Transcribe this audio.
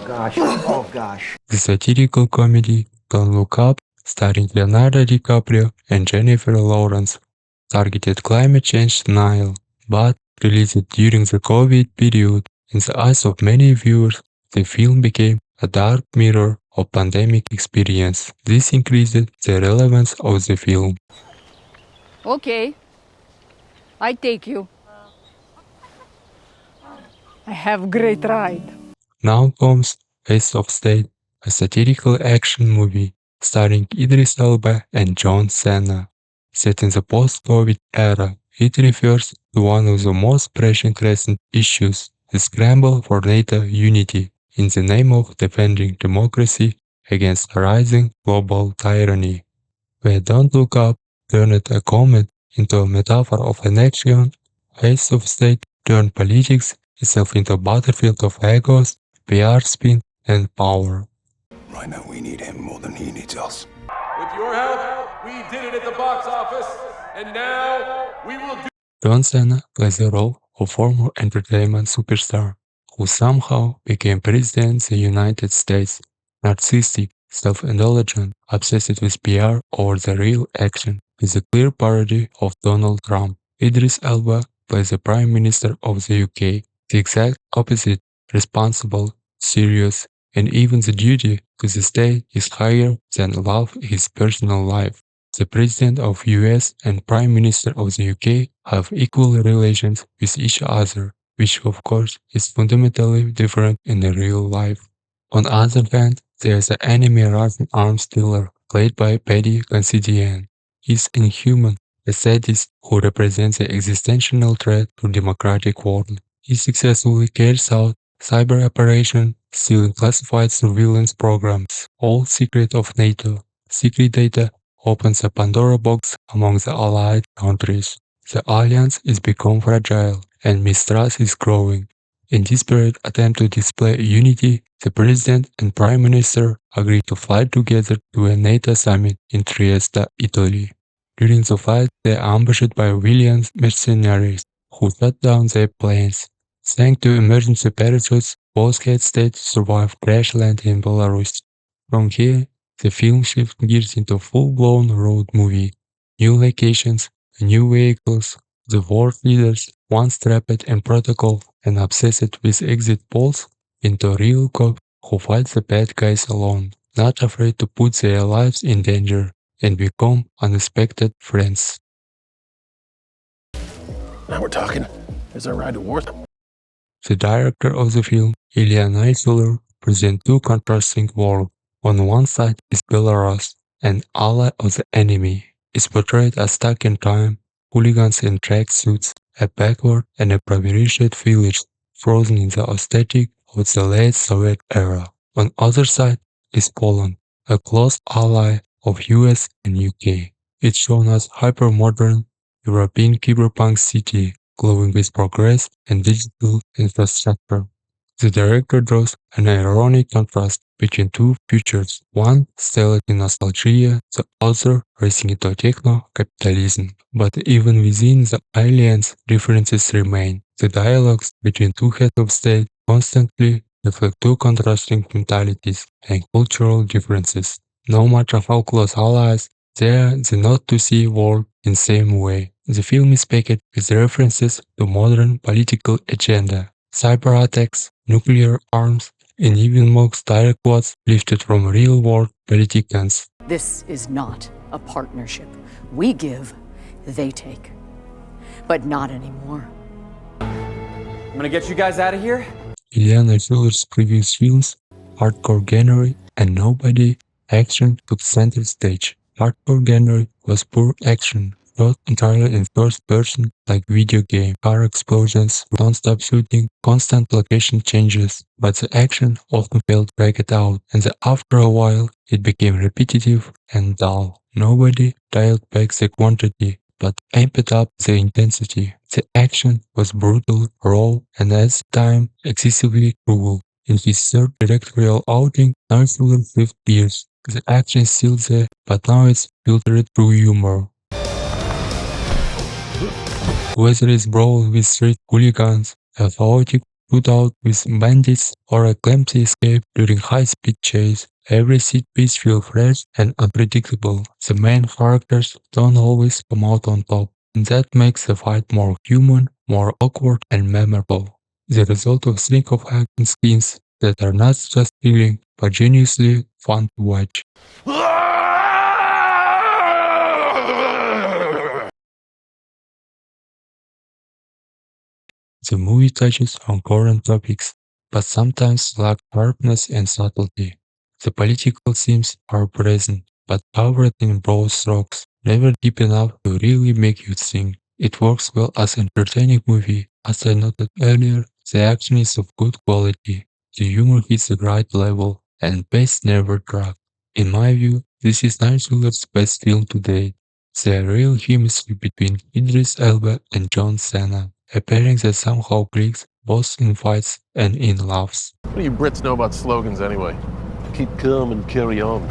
gosh, oh gosh. The satirical comedy Don't Look Up, starring Leonardo DiCaprio and Jennifer Lawrence, targeted climate change denial, but released during the COVID period. In the eyes of many viewers, the film became a dark mirror of pandemic experience. This increased the relevance of the film. Okay, I take you. I have great ride. Now comes Heads of State, a satirical action movie starring Idris Elba and johncena. Set in the post-COVID era, it refers to one of the most pressing recent issues, the scramble for NATO unity in the name of defending democracy against rising global tyranny. Where Don't Look Up turned a comment into a metaphor of an action, Heads of State turned politics itself into a battlefield of egos, PR spin, and power. Right now we need him more than he needs us. With your help, we did it at the box office, and now we will do. johncena plays the role of former entertainment superstar who somehow became president of the United States. Narcissistic, self-indulgent, obsessed with PR over the real action, is a clear parody of Donald Trump. Idris Elba plays the Prime Minister of the UK, the exact opposite, responsible, serious, and even the duty to the state is higher than love his personal life. The President of US and Prime Minister of the UK have equal relations with each other, which of course is fundamentally different in the real life. On the other hand, there is an enemy Russian arms dealer played by Paddy Considine. He's inhuman, a sadist who represents the existential threat to democratic world. He successfully carries out cyber operation, stealing classified surveillance programs, all secret of NATO. Secret data opens a Pandora box among the allied countries. The alliance is become fragile and mistrust is growing. In desperate attempt to display unity, the President and Prime Minister agreed to fly together to a NATO summit in Trieste, Italy. During the flight, they are ambushed by Williams mercenaries, who shut down their planes. Thanks to emergency parachutes, both head states survived crash landing in Belarus. From here, the film shifts gears into a full-blown road movie. New locations, new vehicles, the world leaders, once trapped in protocol and obsessed with exit polls, into real cops who fight the bad guys alone, not afraid to put their lives in danger and become unexpected friends. Now we're talking. Is our ride to war? The director of the film, Ilyanaishuller, presents two contrasting worlds. On one side is Belarus, an ally of the enemy. It's portrayed as stuck in time, hooligans in tracksuits, a backward and impoverished village frozen in the aesthetic of the late Soviet era. On the other side is Poland, a close ally of US and UK. It's shown as hyper-modern European cyberpunk city, glowing with progress and digital infrastructure. The director draws an ironic contrast between two futures, one steeled in nostalgia, the other racing into techno-capitalism. But even within the alliance, differences remain. The dialogues between two heads of state constantly reflect two contrasting mentalities and cultural differences. No matter how close allies, they are the not to see world in the same way. The film is packed with references to modern political agenda, cyber attacks, nuclear arms, and even most direct quotes lifted from real-world politicians. This is not a partnership. We give, they take. But not anymore. I'm gonna get you guys out of here. Ilyanaishuller's previous films, Hardcore Gannery and Nobody, action took center stage. Hardcore Gannery was poor action, shot entirely in first person like video game, car explosions, non-stop shooting, constant location changes, but the action often felt dragged out, and after a while it became repetitive and dull. Nobody dialed back the quantity, but amped up the intensity. The action was brutal, raw, and at the time excessively cruel. In his third directorial outing, Narcissism flipped gears. The action is still there, but now it's filtered through humor. Whether it's brawl with street hooligans, a chaotic shootout with bandits or a clumsy escape during high-speed chase. Every set piece feels fresh and unpredictable. The main characters don't always come out on top, and that makes the fight more human, more awkward, and memorable. The result of string of action scenes that are not just thrilling, but genuinely fun to watch. The movie touches on current topics, but sometimes lacks sharpness and subtlety. The political themes are present, but covered in broad strokes, never deep enough to really make you think. It works well as an entertaining movie. As I noted earlier, the action is of good quality, the humor hits the right level, and pace never drags. In my view, this is Nightshuller's best film to date. The real chemistry between Idris Elba and johncena, a pairing that somehow clicks both in fights and in laughs. What do you Brits know about slogans anyway? Keep calm and carry on.